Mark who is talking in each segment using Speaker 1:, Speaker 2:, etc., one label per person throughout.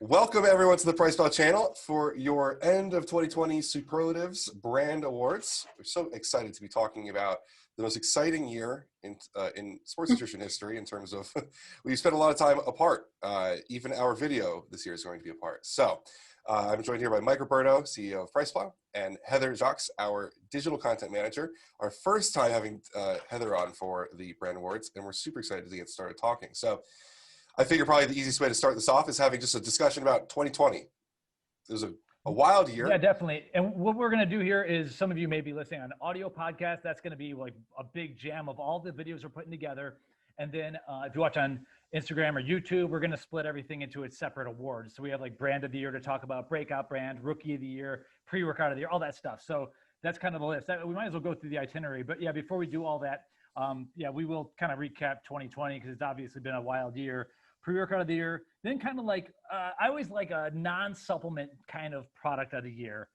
Speaker 1: Welcome everyone to the PricePlow channel for your end of 2020 Superlatives Brand Awards. We're so excited to be talking about the most exciting year in sports nutrition history in terms of we spent a lot of time apart. Even our video this year is going to be apart. So I'm joined here by Mike Roberto, CEO of PricePlow, and Heather Jacques, our digital content manager. Our first time having Heather on for the Brand Awards, and we're super excited to get started talking. So I figure probably the easiest way to start this off is having just a discussion about 2020. It was a wild year.
Speaker 2: Yeah, definitely. And what we're going to do here is some of you may be listening on an audio podcast. That's going to be like a big jam of all the videos we're putting together. And then if you watch on Instagram or YouTube, we're going to split everything into its separate awards. So we have like brand of the year to talk about, breakout brand, rookie of the year, pre-workout of the year, all that stuff. So that's kind of the list. We might as well go through the itinerary. But yeah, before we do all that, yeah, we will kind of recap 2020 because it's obviously been a wild year. Pre-workout of the year, then kind of like, I always like a non-supplement kind of product of the year.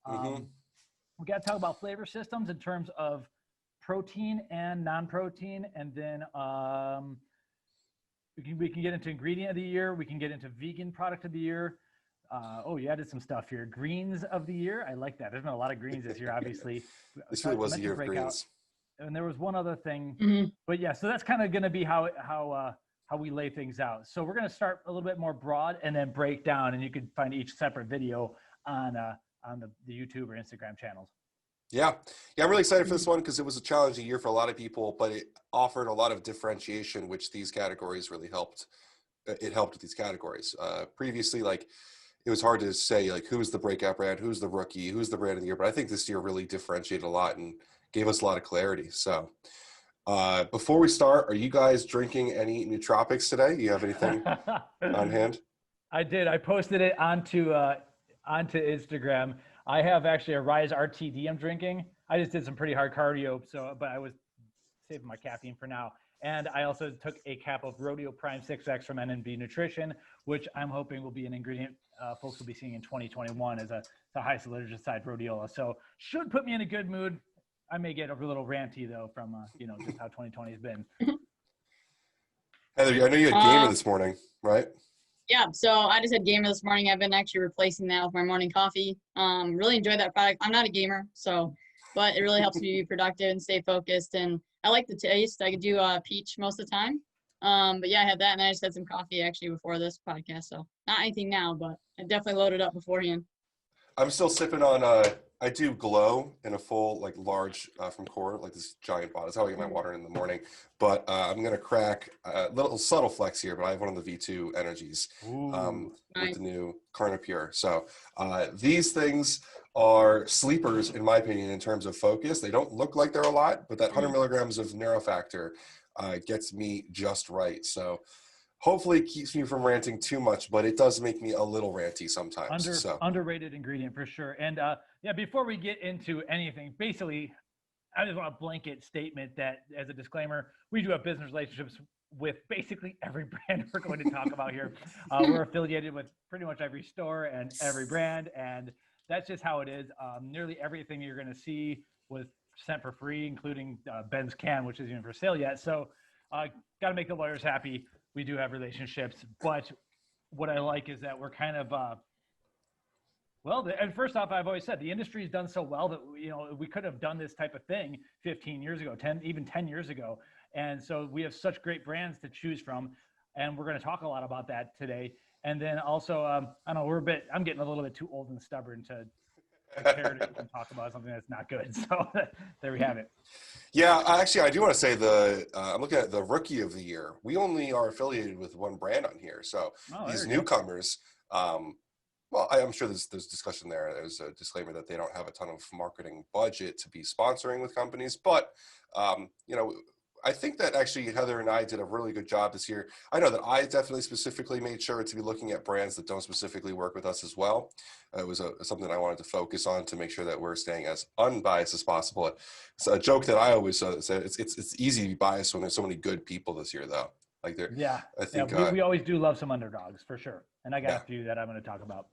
Speaker 2: We got to talk about flavor systems in terms of protein and non-protein. And then we can get into ingredient of the year. We can get into vegan product of the year. Oh, you added some stuff here. Greens of the year. I like that. There's been a lot of greens this year, obviously.
Speaker 1: This really was the year of greens.
Speaker 2: And there was one other thing, but yeah, so that's kind of going to be how we lay things out. So we're going to start a little bit more broad and then break down, and you can find each separate video on the YouTube or Instagram channels. Yeah,
Speaker 1: I'm really excited for this one because it was a challenging year for a lot of people, but it offered a lot of differentiation, which these categories really helped. It helped with these categories. Previously, like it was hard to say like who's the breakout brand, who's the rookie, who's the brand of the year, but I think this year really differentiated a lot and gave us a lot of clarity. So before we start, are you guys drinking any nootropics today? You have anything on hand?
Speaker 2: I did. I posted it onto Instagram. I have actually a RYSE RTD I'm drinking. I just did some pretty hard cardio, but I was saving my caffeine for now. And I also took a cap of RhodioPrime 6X from NNB Nutrition, which I'm hoping will be an ingredient folks will be seeing in 2021 as a high solidifying rhodiola. So should put me in a good mood. I may get a little ranty though from just how 2020 has been.
Speaker 1: Heather, I know you had gamer this morning, right?
Speaker 3: Yeah, so I just had gamer this morning. I've been actually replacing that with my morning coffee. Really enjoy that product. I'm not a gamer, but it really helps me be productive and stay focused. And I like the taste. I could do peach most of the time. But yeah, I had that, and I just had some coffee actually before this podcast. So not anything now, but I definitely loaded up beforehand.
Speaker 1: I'm still sipping on I do Glow in a full, like large from Core, like this giant bottle. That's how I get my water in the morning. But I'm going to crack a little subtle flex here, but I have one of the V2 energies with the new Carnipure. So these things are sleepers, in my opinion, in terms of focus. They don't look like they're a lot, but that 100 milligrams of Neurofactor gets me just right. So hopefully it keeps me from ranting too much, but it does make me a little ranty sometimes.
Speaker 2: Underrated ingredient for sure. And yeah, before we get into anything, basically, I just want a blanket statement that as a disclaimer, we do have business relationships with basically every brand we're going to talk about here. We're affiliated with pretty much every store and every brand, and that's just how it is. Nearly everything you're going to see was sent for free, including Ben's can, which isn't even for sale yet. So got to make the lawyers happy. We do have relationships, but what I like is that we're kind of, and first off, I've always said the industry has done so well that, we could have done this type of thing 15 years ago, 10 years ago. And so we have such great brands to choose from. And we're going to talk a lot about that today. And then also, I don't know, I'm getting a little bit too old and stubborn to prepare to even talk about something that's not good. So there we have it.
Speaker 1: Yeah, actually, I do want to say I'm looking at the rookie of the year. We only are affiliated with one brand on here. So these Newcomers, well, I'm sure there's discussion there. There's a disclaimer that they don't have a ton of marketing budget to be sponsoring with companies. But, I think that actually Heather and I did a really good job this year. I know that I definitely specifically made sure to be looking at brands that don't specifically work with us as well. It was something I wanted to focus on to make sure that we're staying as unbiased as possible. It's a joke that I always say. It's easy to be biased when there's so many good people this year, though. I think
Speaker 2: we always do love some underdogs for sure. And I got a few that I'm going to talk about.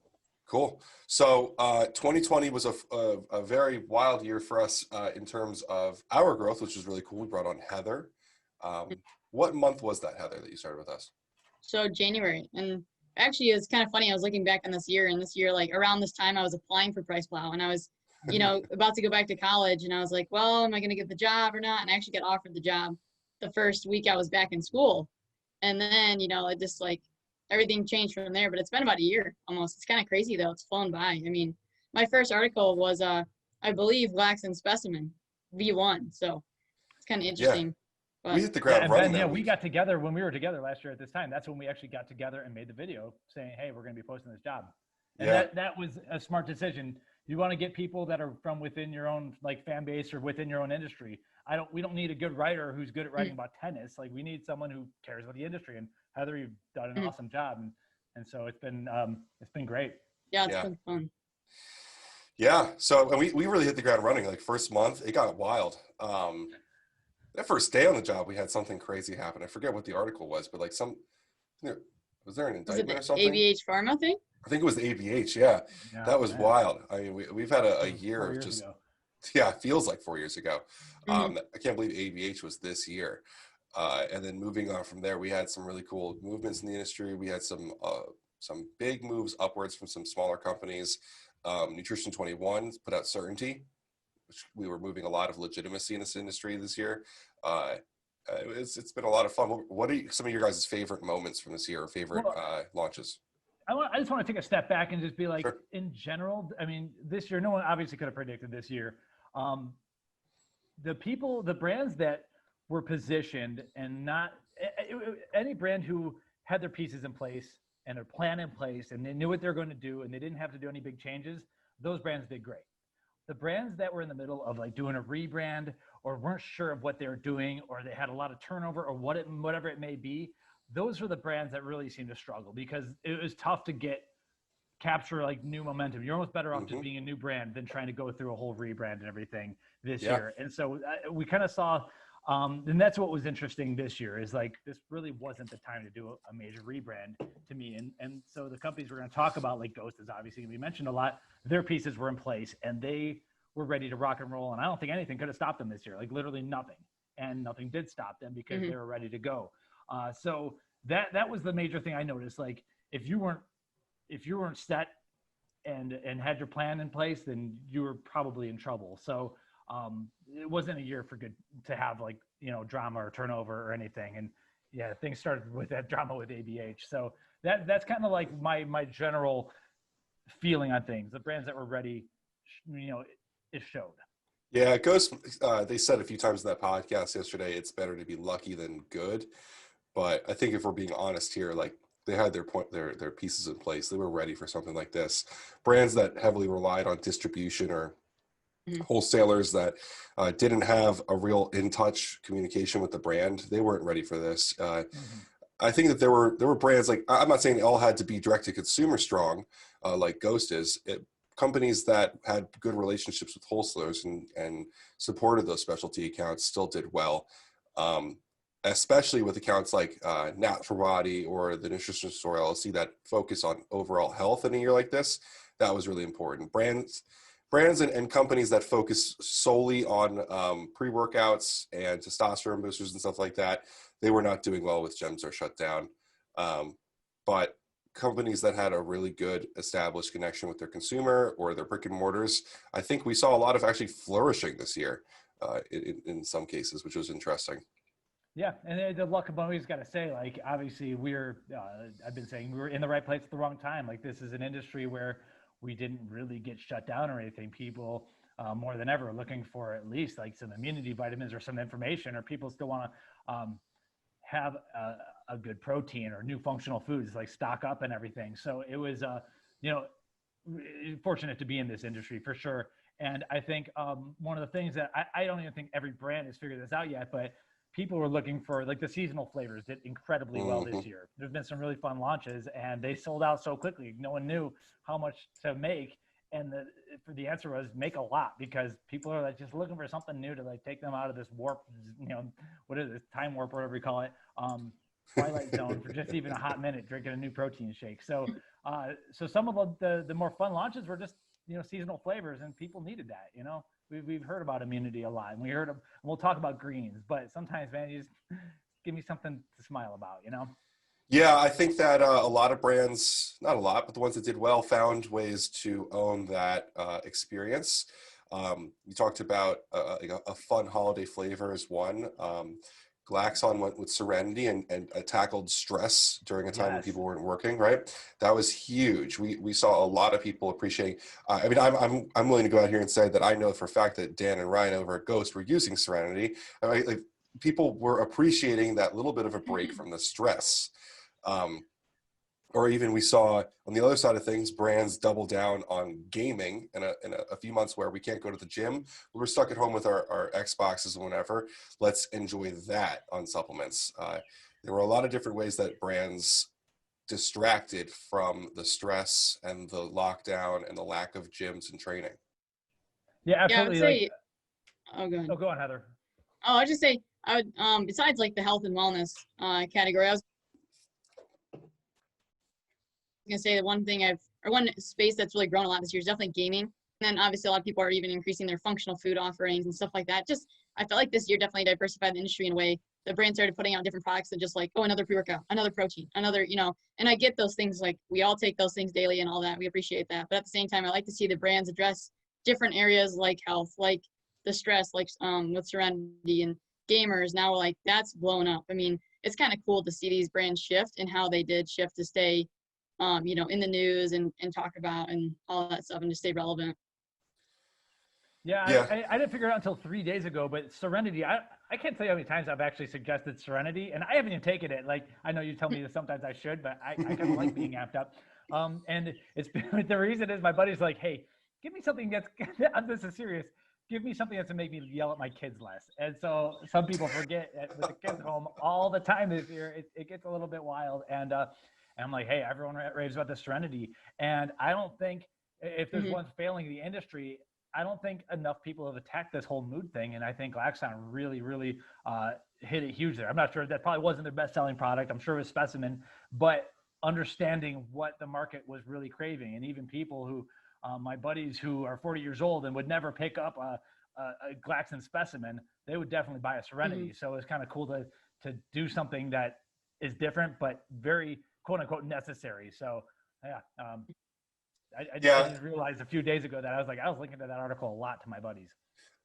Speaker 1: Cool. So 2020 was a very wild year for us in terms of our growth, which was really cool. We brought on Heather. What month was that, Heather, that you started with us?
Speaker 3: So January. And actually, it's kind of funny. I was looking back on this year, and this year, like around this time, I was applying for PricePlow, and I was, about to go back to college, and I was like, well, am I going to get the job or not? And I actually got offered the job the first week I was back in school. And then, it just like everything changed from there. But it's been about a year almost. It's kind of crazy though. It's flown by. I mean, my first article was, I believe, Glaxon Specimen V1. So it's kind of interesting.
Speaker 1: Yeah.
Speaker 3: But,
Speaker 1: we hit the ground running.
Speaker 2: Ben, we got together when we were together last year at this time. That's when we actually got together and made the video saying, hey, we're going to be posting this job. And that was a smart decision. You want to get people that are from within your own like fan base or within your own industry. We don't need a good writer who's good at writing about tennis. Like we need someone who cares about the industry. And Heather, you've done an awesome job. And so it's been great.
Speaker 3: Yeah, it's been fun.
Speaker 1: Yeah. So, and we really hit the ground running. Like first month, it got wild. That first day on the job, we had something crazy happen. I forget what the article was, but like was there an indictment or something?
Speaker 3: ABH Pharma thing?
Speaker 1: I think it was the ABH. Yeah, that was wild. I mean, we've had a year of just, it feels like 4 years ago. I can't believe ABH was this year. And then moving on from there, we had some really cool movements in the industry. We had some big moves upwards from some smaller companies. Nutrition 21 put out Certainty, which we were moving a lot of legitimacy in this industry this year. It's been a lot of fun. What are some of your guys' favorite moments from this year or favorite launches?
Speaker 2: I just want to take a step back and just be like, in general, I mean, this year, no one obviously could have predicted this year. The brands that were positioned and not any brand who had their pieces in place and their plan in place and they knew what they're going to do and they didn't have to do any big changes, those brands did great. The brands that were in the middle of like doing a rebrand or weren't sure of what they were doing or they had a lot of turnover or whatever it may be, those are the brands that really seem to struggle because it was tough to capture like new momentum. You're almost better off just being a new brand than trying to go through a whole rebrand and everything this year. And so we kind of saw, and that's what was interesting this year is like, this really wasn't the time to do a major rebrand to me. And so the companies we're going to talk about, like Ghost is obviously going to be mentioned a lot, their pieces were in place and they were ready to rock and roll. And I don't think anything could have stopped them this year, like literally nothing. And nothing did stop them because they were ready to go. So that was the major thing I noticed. Like if you weren't set and had your plan in place, then you were probably in trouble. So it wasn't a year for good to have like, drama or turnover or anything. And things started with that drama with ABH. So that's kind of like my general feeling on things. The brands that were ready, it showed.
Speaker 1: Yeah, it goes. They said a few times in that podcast yesterday, it's better to be lucky than good. But I think if we're being honest here, like they had their pieces in place. They were ready for something like this. Brands that heavily relied on distribution or wholesalers that didn't have a real in-touch communication with the brand, they weren't ready for this. I think that there were brands like, I'm not saying they all had to be direct to consumer strong, like Ghost is. Companies that had good relationships with wholesalers and supported those specialty accounts still did well, especially with accounts like Nat for Body or the Nutrition Store LLC that focus on overall health in a year like this. That was really important. Brands and companies that focus solely on pre-workouts and testosterone boosters and stuff like that, they were not doing well with gyms or shut down. But companies that had a really good established connection with their consumer or their brick and mortars, I think we saw a lot of actually flourishing this year in some cases, which was interesting.
Speaker 2: Yeah, and the luck of always got to say, like, obviously I've been saying we were in the right place at the wrong time. Like this is an industry where we didn't really get shut down or anything. People more than ever are looking for at least like some immunity vitamins or some information, or people still want to have a good protein or new functional foods, like stock up and everything. So it was, fortunate to be in this industry for sure. And I think one of the things that I don't even think every brand has figured this out yet, but people were looking for, like the seasonal flavors did incredibly well this year. There's been some really fun launches and they sold out so quickly. No one knew how much to make. And the answer was make a lot, because people are like just looking for something new to like take them out of this warp, what is it, time warp, whatever you call it, twilight zone for just even a hot minute drinking a new protein shake. So some of the more fun launches were just, seasonal flavors, and people needed that. We've heard about immunity a lot, and we'll talk about greens, but sometimes, man, you just give me something to smile about.
Speaker 1: Yeah, I think that a lot of brands, not a lot, but the ones that did well found ways to own that experience. You talked about like a fun holiday flavor is one. Glaxon went with Serenity and tackled stress during a time when
Speaker 2: Yes.
Speaker 1: people weren't working, right? That was huge. We saw a lot of people appreciating. I mean, I'm willing to go out here and say that I know for a fact that Dan and Ryan over at Ghost were using Serenity. I mean, like, people were appreciating that little bit of a break from the stress. Um, or even we saw on the other side of things, brands double down on gaming in a few months where we can't go to the gym. We're stuck at home with our Xboxes and whatever. Let's enjoy that on supplements. There were a lot of different ways that brands distracted from the stress and the lockdown and the lack of gyms and training.
Speaker 2: Yeah,
Speaker 3: Yeah, I would
Speaker 2: absolutely.
Speaker 3: say, oh, go ahead.
Speaker 2: Oh, go on, Heather.
Speaker 3: Oh, I'd just say, I would, besides like the health and wellness category, I was gonna say the one space that's really grown a lot this year is definitely gaming. And then obviously a lot of people are even increasing their functional food offerings and stuff like that. Just, I felt like this year definitely diversified the industry in a way. The brand started putting out different products that just like, oh, another pre-workout, another protein, another, and I get those things, like we all take those things daily and all that. We appreciate that. But at the same time, I like to see the brands address different areas like health, like the stress, like with Serenity and gamers. Now, like that's blown up. I mean, it's kind of cool to see these brands shift and how they did shift to stay in the news and talk about and all that stuff and to stay relevant.
Speaker 2: Yeah, I didn't figure it out until 3 days ago, but Serenity, I can't tell you how many times I've actually suggested Serenity, and I haven't even taken it. Like, I know you tell me that sometimes I should, but I kind of like being amped up. And it's been, the reason is my buddy's like, hey, give me something that's, this is serious, give me something that's gonna make me yell at my kids less. And so some people forget with the kids home all the time this year, it gets a little bit wild. And I'm like, hey, everyone raves about the Serenity. And I don't think, if there's one failing the industry, I don't think enough people have attacked this whole mood thing. And I think Glaxon really, really hit it huge there. I'm not sure, that probably wasn't their best selling product. I'm sure it was Specimen, but understanding what the market was really craving. And even people who, my buddies who are 40 years old and would never pick up a Glaxon Specimen, they would definitely buy a Serenity. So it's kind of cool to do something that is different, but very quote unquote necessary. So yeah. I just realized a few days ago that I was linking to that article a lot to my buddies.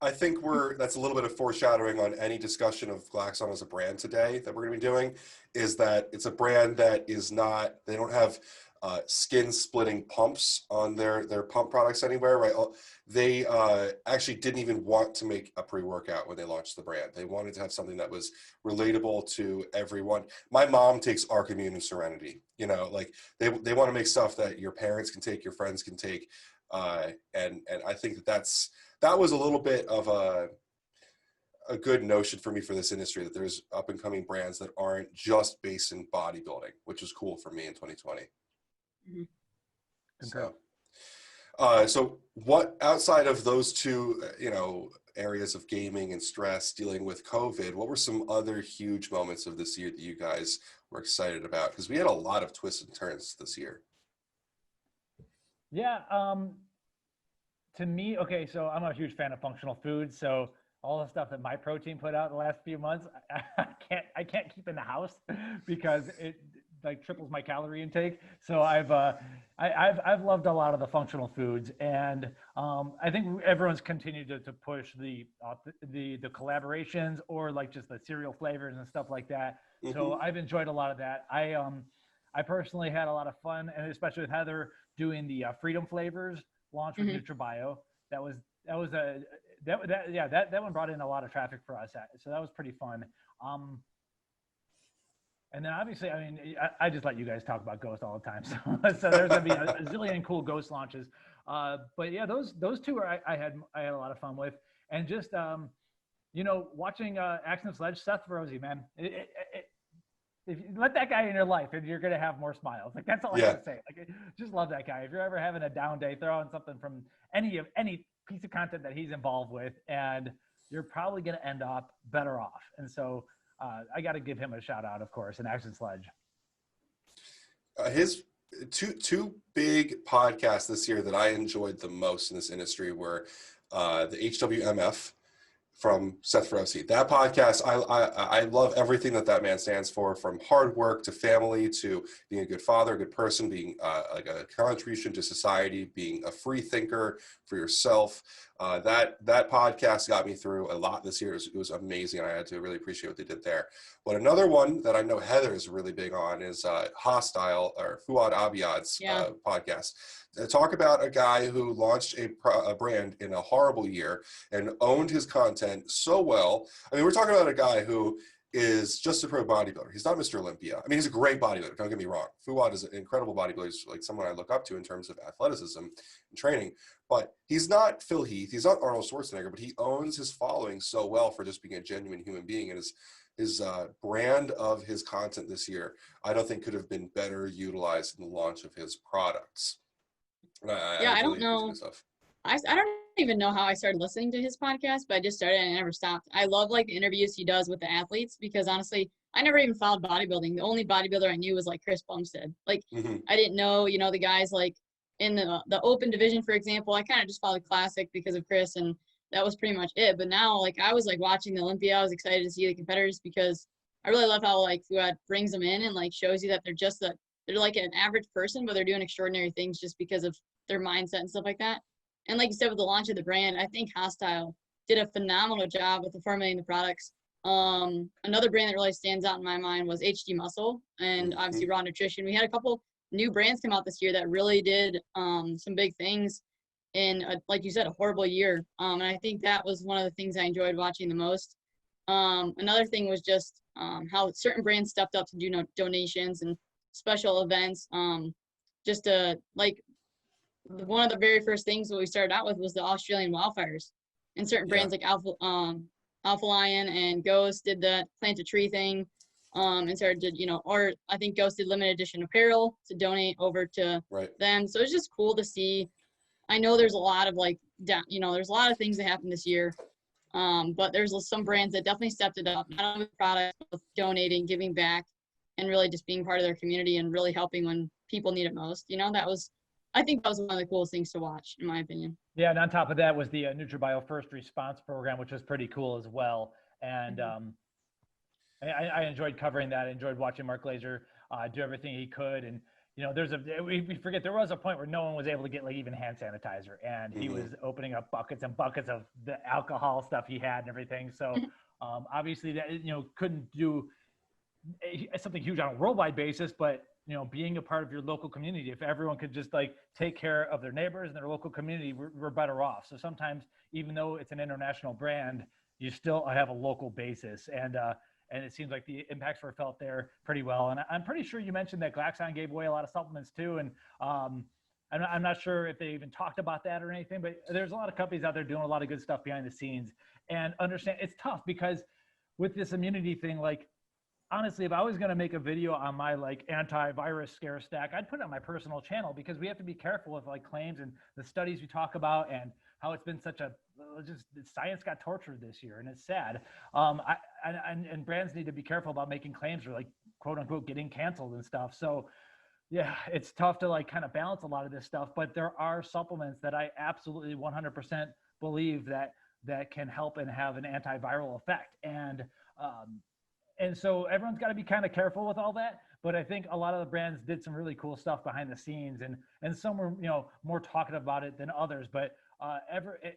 Speaker 1: I think that's a little bit of foreshadowing on any discussion of Glaxon as a brand today that we're going to be doing, is that it's a brand that is not, they don't have skin splitting pumps on their pump products anywhere, right? They actually didn't even want to make a pre-workout when they launched the brand. They wanted to have something that was relatable to everyone. My mom takes Archimmune and Serenity, like they want to make stuff that your parents can take, your friends can take. And I think that was a little bit of a good notion for me for this industry, that there's up and coming brands that aren't just based in bodybuilding, which was cool for me in 2020. So what, outside of those two, areas of gaming and stress, dealing with COVID, what were some other huge moments of this year that you guys were excited about? Because we had a lot of twists and turns this year.
Speaker 2: Yeah. To me, okay, so I'm a huge fan of functional foods. So all the stuff that my protein put out the last few months, I can't keep in the house because it like triples my calorie intake. So I've loved a lot of the functional foods, and I think everyone's continued to push the collaborations, or like just the cereal flavors and stuff like that. So I've enjoyed a lot of that. I personally had a lot of fun, and especially with Heather doing the Freedom flavors launch with NutraBio. That one brought in a lot of traffic for us. So that was pretty fun. And then obviously, I mean, I just let you guys talk about Ghost all the time. So there's gonna be a zillion cool Ghost launches. But yeah, those two I had a lot of fun with, and just watching Action Sledge, Seth Feroce, man. If you let that guy in your life, and you're gonna have more smiles. Like, that's all I gotta say. Like, just love that guy. If you're ever having a down day, throw on something from any piece of content that he's involved with, and you're probably gonna end up better off. And so I got to give him a shout out, of course, and Action Sledge.
Speaker 1: His two big podcasts this year that I enjoyed the most in this industry were the HWMF from Seth Feroce. That podcast, I love everything that man stands for, from hard work to family to being a good father, a good person, being like a contribution to society, being a free thinker for yourself. That podcast got me through a lot this year. It was amazing. I had to really appreciate what they did there. But another one that I know Heather is really big on is Hosstile, or Fuad Abiyad's podcast. Talk about a guy who launched a brand in a horrible year and owned his content so well. I mean, we're talking about a guy who is just a pro bodybuilder. He's not Mr. Olympia. I mean, he's a great bodybuilder. Don't get me wrong. Fuad is an incredible bodybuilder. He's like someone I look up to in terms of athleticism and training. But he's not Phil Heath. He's not Arnold Schwarzenegger. But he owns his following so well for just being a genuine human being. And his brand of his content this year, I don't think could have been better utilized in the launch of his products.
Speaker 3: I don't know. I don't even know how I started listening to his podcast, but I just started and I never stopped. I love like the interviews he does with the athletes, because honestly, I never even followed bodybuilding. The only bodybuilder I knew was like Chris Bumstead. Like I didn't know, the guys like in the open division, for example. I kind of just followed classic because of Chris, and that was pretty much it. But now like I was like watching the Olympia. I was excited to see the competitors because I really love how like Fuad brings them in and like shows you that they're like an average person, but they're doing extraordinary things just because of their mindset and stuff like that. And like you said, with the launch of the brand, I think Hosstile did a phenomenal job with the formulating the products. Another brand that really stands out in my mind was HD Muscle, and obviously Raw Nutrition. We had a couple new brands come out this year that really did some big things in, like you said, a horrible year. And I think that was one of the things I enjoyed watching the most. Another thing was just how certain brands stepped up to do donations and special events. Just to like, one of the very first things that we started out with was the Australian wildfires, and certain brands like Alpha Lion and Ghost did the plant a tree thing, and started to, or I think Ghost did limited edition apparel to donate over to them. So it's just cool to see. I know there's a lot of like, there's a lot of things that happened this year, but there's some brands that definitely stepped it up, not only with products, but donating, giving back, and really just being part of their community and really helping when people need it most. I think that was one of the coolest things to watch, in my opinion.
Speaker 2: Yeah, and on top of that was the NutraBio First Response Program, which was pretty cool as well. And I enjoyed covering that. I enjoyed watching Mark Glazer do everything he could. And, we forget there was a point where no one was able to get like even hand sanitizer. And he was opening up buckets and buckets of the alcohol stuff he had and everything. So obviously that, couldn't do something huge on a worldwide basis, but being a part of your local community, if everyone could just like take care of their neighbors and their local community, we're better off. So sometimes, even though it's an international brand, you still have a local basis. And it seems like the impacts were felt there pretty well. And I'm pretty sure you mentioned that Glaxon gave away a lot of supplements too. And I'm not sure if they even talked about that or anything, but there's a lot of companies out there doing a lot of good stuff behind the scenes. And understand it's tough because with this immunity thing, like, honestly, if I was going to make a video on my like antivirus scare stack, I'd put it on my personal channel, because we have to be careful with like claims and the studies we talk about and how it's been such science got tortured this year, and it's sad. And brands need to be careful about making claims or like quote unquote getting canceled and stuff. So yeah, it's tough to like kind of balance a lot of this stuff, but there are supplements that I absolutely 100% believe that can help and have an antiviral effect. And so everyone's got to be kind of careful with all that. But I think a lot of the brands did some really cool stuff behind the scenes, and some were, more talkative about it than others. But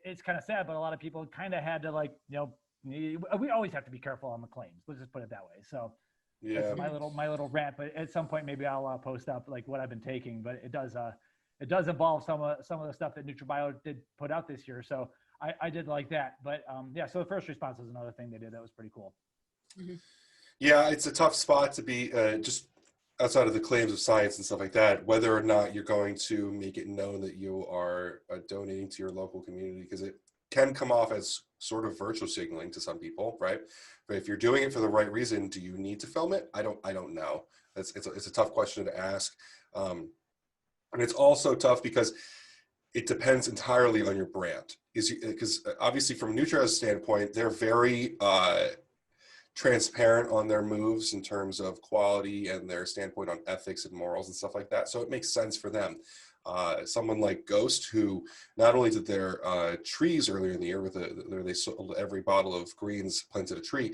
Speaker 2: it's kind of sad, but a lot of people kind of had to like, we always have to be careful on the claims. Let's just put it that way. So that's my little rant. But at some point, maybe I'll post up like what I've been taking. But it does involve some of the stuff that NutraBio did put out this year. So I did like that. But so the first response was another thing they did that was pretty cool.
Speaker 1: Yeah, it's a tough spot to be just outside of the claims of science and stuff like that, whether or not you're going to make it known that you are donating to your local community, because it can come off as sort of virtue signaling to some people, right? But if you're doing it for the right reason, do you need to film it? I don't know. It's a tough question to ask. And it's also tough because it depends entirely on your brand. Because obviously from Nutra's standpoint, they're very transparent on their moves in terms of quality and their standpoint on ethics and morals and stuff like that. So it makes sense for them. Someone like Ghost, who not only did their trees earlier in the year, where they sold every bottle of greens planted a tree,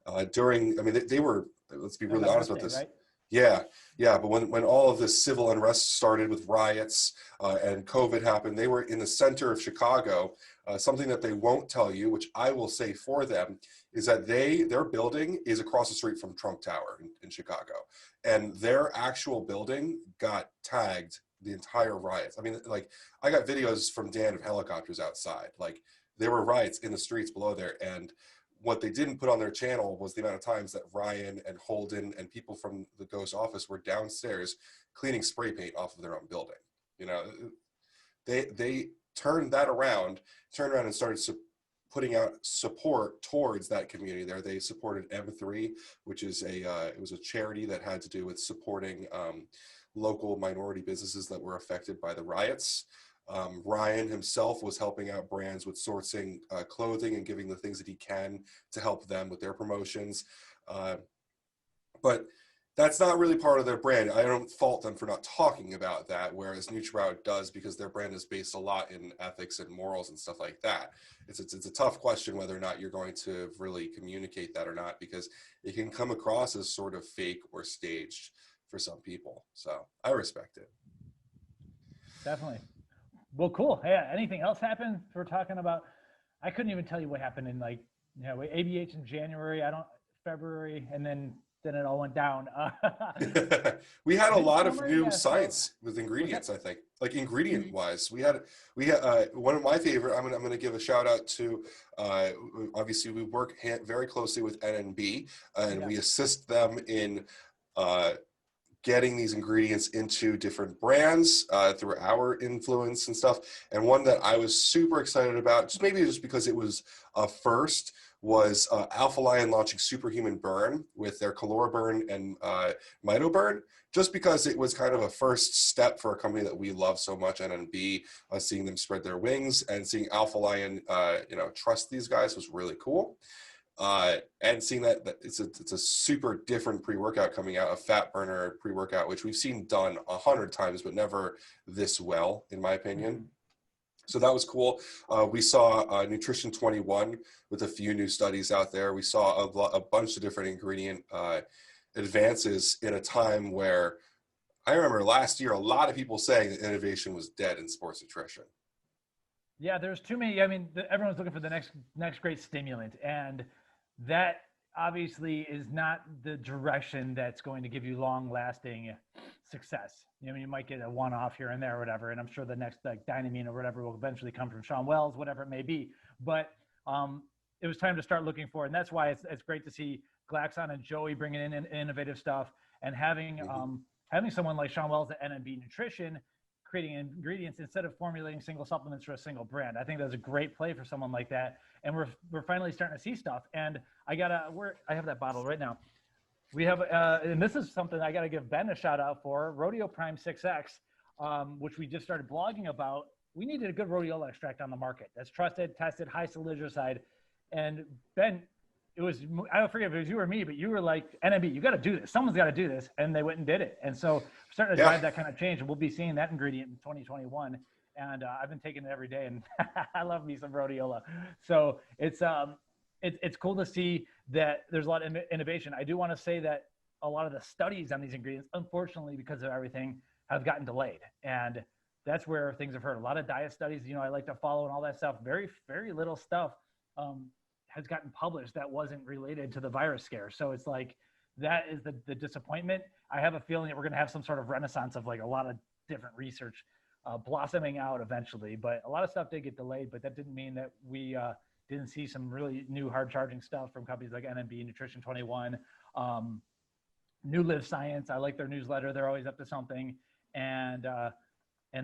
Speaker 1: they were, let's be really honest about this.
Speaker 2: Right?
Speaker 1: Yeah, but when all of this civil unrest started with riots and COVID happened, they were in the center of Chicago. Something that they won't tell you, which I will say for them, is that their building is across the street from Trump Tower in Chicago, and their actual building got tagged the entire riots. I mean, like, I got videos from Dan of helicopters outside. Like, there were riots in the streets below there, and what they didn't put on their channel was the amount of times that Ryan and Holden and people from the Ghost office were downstairs cleaning spray paint off of their own building. You know, they turned that around, and started putting out support towards that community there. They supported M3, which is it was a charity that had to do with supporting local minority businesses that were affected by the riots. Ryan himself was helping out brands with sourcing clothing and giving the things that he can to help them with their promotions. But that's not really part of their brand. I don't fault them for not talking about that, whereas NutraBio does, because their brand is based a lot in ethics and morals and stuff like that. It's a tough question whether or not you're going to really communicate that or not, because it can come across as sort of fake or staged for some people. So I respect it.
Speaker 2: Definitely. Well, cool. Hey, anything else happened? We're talking about, I couldn't even tell you what happened in, like, you know, ABH in January, February, and then it all went down.
Speaker 1: We had a lot of new science with ingredients, I think, like ingredient wise. We had one of my favorite, I'm going to give a shout out to, obviously we work very closely with NNB, and we assist them in getting these ingredients into different brands through our influence and stuff. And one that I was super excited about, just because it was a first, was Alpha Lion launching Superhuman Burn with their Calora Burn and Mito Burn, just because it was kind of a first step for a company that we love so much, NNB, seeing them spread their wings and seeing Alpha Lion, trust these guys was really cool. And seeing that it's a super different pre-workout coming out, a fat burner pre-workout, which we've seen done 100 times, but never this well, in my opinion. So that was cool. We saw Nutrition 21 with a few new studies out there. We saw a bunch of different ingredient advances in a time where I remember last year, a lot of people saying that innovation was dead in sports nutrition.
Speaker 2: Yeah, there's too many. I mean, everyone's looking for the next great stimulant, and that obviously is not the direction that's going to give you long-lasting success. You know, you might get a one-off here and there or whatever, and I'm sure the next, like, Dynamine or whatever will eventually come from Sean Wells, whatever it may be. But it was time to start looking for it, and that's why it's great to see Glaxon and Joey bringing in innovative stuff, and having someone like Sean Wells at NNB Nutrition creating ingredients instead of formulating single supplements for a single brand. I think that's a great play for someone like that. And we're finally starting to see stuff. And I have that bottle right now. We have, and this is something I got to give Ben a shout out for, RhodioPrime 6X, which we just started blogging about. We needed a good rhodiola extract on the market that's trusted, tested, high salicylate. And Ben, I don't forget if it was you or me, but you were like, NNB, you got to do this. Someone's got to do this. And they went and did it. And so we're starting to drive that kind of change. And we'll be seeing that ingredient in 2021. And I've been taking it every day, and I love me some rhodiola. So it's cool to see that there's a lot of innovation. I do want to say that a lot of the studies on these ingredients, unfortunately, because of everything, have gotten delayed. And that's where things have hurt. A lot of diet studies, I like to follow and all that stuff. Very, very little stuff has gotten published that wasn't related to the virus scare. So it's like, that is the disappointment. I have a feeling that we're going to have some sort of renaissance of, like, a lot of different research blossoming out eventually. But a lot of stuff did get delayed, but that didn't mean that we didn't see some really new hard charging stuff from companies like NNB Nutrition 21, NuLiv Science. I like their newsletter. They're always up to something. And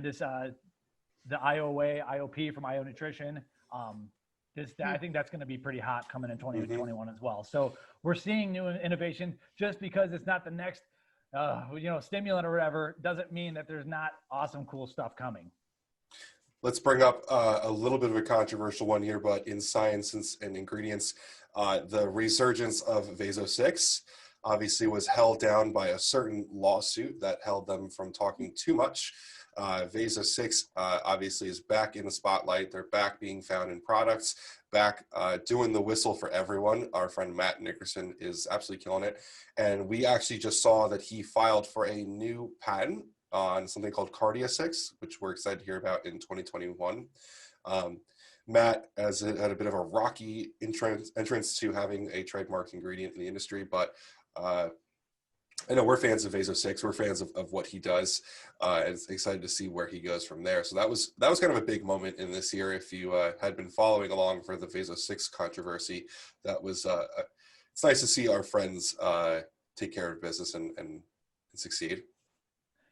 Speaker 2: this, the IOP from IO Nutrition, I think that's going to be pretty hot coming in 2021 as well. So we're seeing new innovation. Just because it's not the next, stimulant or whatever, doesn't mean that there's not awesome, cool stuff coming.
Speaker 1: Let's bring up a little bit of a controversial one here, but in science and ingredients, the resurgence of Vaso-6 obviously was held down by a certain lawsuit that held them from talking too much Vaso 6 obviously is back in the spotlight. They're back being found in products, back doing the whistle for everyone. Our friend Matt Nickerson is absolutely killing it. And we actually just saw that he filed for a new patent on something called Cardia 6, which we're excited to hear about in 2021. Matt has had a bit of a rocky entrance to having a trademarked ingredient in the industry, but I know we're fans of Vaso 6. We're fans of what he does. And excited to see where he goes from there. So that was kind of a big moment in this year. If you had been following along for the Vaso 6 controversy, that was it's nice to see our friends take care of business and succeed.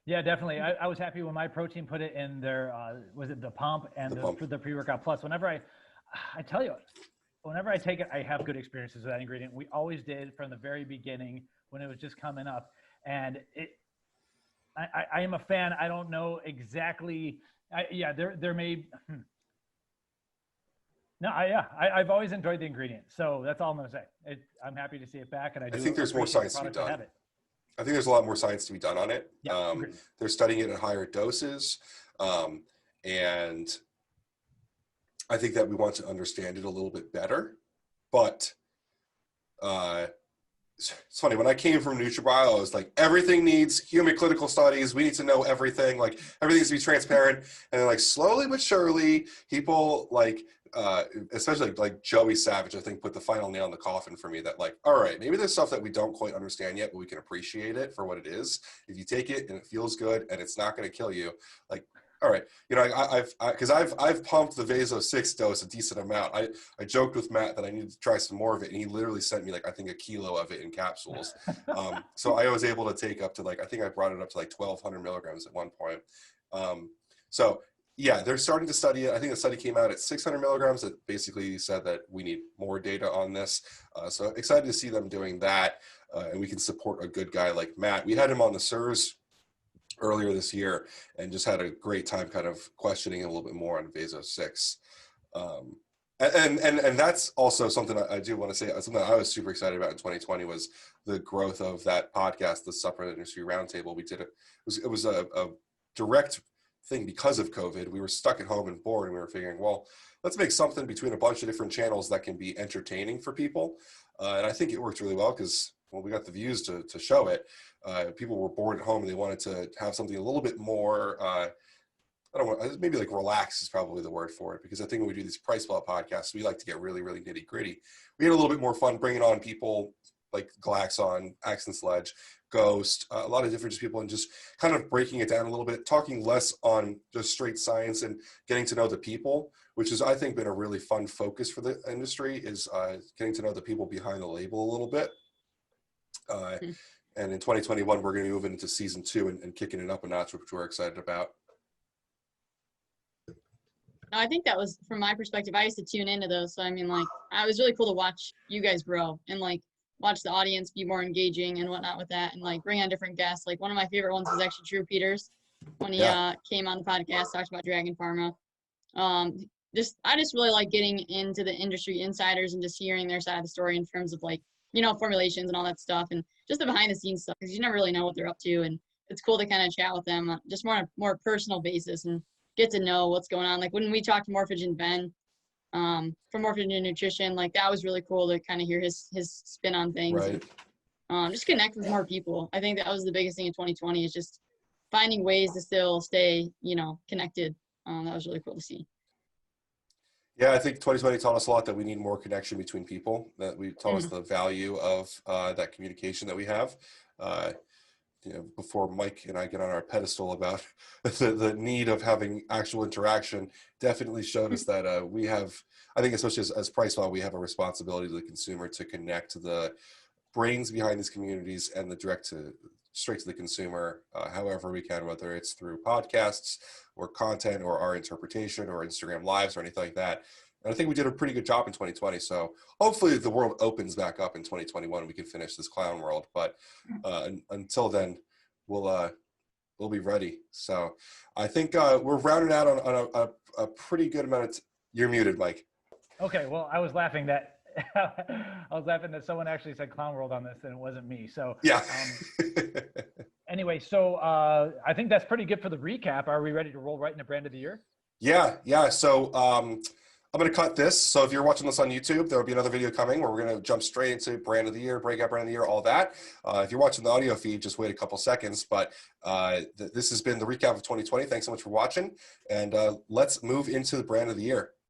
Speaker 2: Yeah, definitely. I was happy when my protein put it in their was it the pump and the pre-workout plus. Whenever I tell you, whenever I take it, I have good experiences with that ingredient. We always did from the very beginning when it was just coming up. And I am a fan. I don't know exactly. There may. I've always enjoyed the ingredient. So that's all I'm going to say. I'm happy to see it back. And I
Speaker 1: think there's more science to be done. I think there's a lot more science to be done on it. Yeah, they're studying it at higher doses. And I think that we want to understand it a little bit better. But it's funny, when I came from NutraBio, I was like, everything needs human clinical studies. We need to know everything. Like, everything needs to be transparent. And then, like, slowly but surely, people like, especially like Joey Savage, I think, put the final nail in the coffin for me that, like, all right, maybe there's stuff that we don't quite understand yet, but we can appreciate it for what it is. If you take it and it feels good and it's not going to kill you, like, all right, you know, I've pumped the Vaso 6 dose a decent amount. I joked with Matt that I needed to try some more of it, and he literally sent me, like, I think a kilo of it in capsules. So I was able to take up to, like, I think I brought it up to like 1,200 milligrams at one point. So yeah, they're starting to study it. I think the study came out at 600 milligrams that basically said that we need more data on this. So excited to see them doing that, and we can support a good guy like Matt. We had him on the SIRS earlier this year and just had a great time kind of questioning a little bit more on Vaso 6. And that's also something I do want to say, something I was super excited about in 2020 was the growth of that podcast, the Supplement Industry Roundtable. We did it was a direct thing because of COVID. We were stuck at home and bored, and we were figuring, well, let's make something between a bunch of different channels that can be entertaining for people. And I think it worked really well because, well, we got the views to show it. People were bored at home and they wanted to have something a little bit more, I don't know, maybe like relax is probably the word for it, because I think when we do these PricePlow podcasts, we like to get really, really nitty gritty. We had a little bit more fun bringing on people like Glaxon, Accent Sledge, Ghost, a lot of different people, and just kind of breaking it down a little bit, talking less on just straight science and getting to know the people, which has, I think, been a really fun focus for the industry, is getting to know the people behind the label a little bit. And in 2021, we're going to move into season 2 and kicking it up a notch, which we're excited about.
Speaker 3: I think that was, from my perspective, I used to tune into those. So, I mean, like, it was really cool to watch you guys grow and, like, watch the audience be more engaging and whatnot with that, and, like, bring on different guests. Like, one of my favorite ones was actually Drew Peters when he came on the podcast, talked about Dragon Pharma. I just really like getting into the industry insiders and just hearing their side of the story in terms of, like, you know, formulations and all that stuff, and just the behind the scenes stuff, because you never really know what they're up to, and it's cool to kind of chat with them just more on a more personal basis and get to know what's going on. Like when we talked to Morphage and Ben from Morphage and Nutrition, like that was really cool to kind of hear his spin on things.
Speaker 1: Right.
Speaker 3: And, just connect with more people. I think that was the biggest thing in 2020, is just finding ways to still stay, you know, connected. That was really cool to see.
Speaker 1: Yeah, I think 2020 taught us a lot, that we need more connection between people, that we taught us the value of that communication that we have. You know, before Mike and I get on our pedestal about the need of having actual interaction, definitely showed us that we have, I think especially as PricePlow, we have a responsibility to the consumer to connect to the brains behind these communities and straight to the consumer, however we can, whether it's through podcasts or content or our interpretation or Instagram lives or anything like that. And I think we did a pretty good job in 2020. So hopefully the world opens back up in 2021. We can finish this clown world. But until then, we'll be ready. So I think we're rounding out on a pretty good amount of you're muted, Mike.
Speaker 2: Okay, well, I was laughing that someone actually said clown world on this and it wasn't me. So
Speaker 1: yeah.
Speaker 2: Anyway, so I think that's pretty good for the recap. Are we ready to roll right into brand of the year?
Speaker 1: Yeah. So I'm going to cut this. So if you're watching this on YouTube, there will be another video coming where we're going to jump straight into brand of the year, breakout brand of the year, all that. If you're watching the audio feed, just wait a couple seconds. But this has been the recap of 2020. Thanks so much for watching. And let's move into the brand of the year.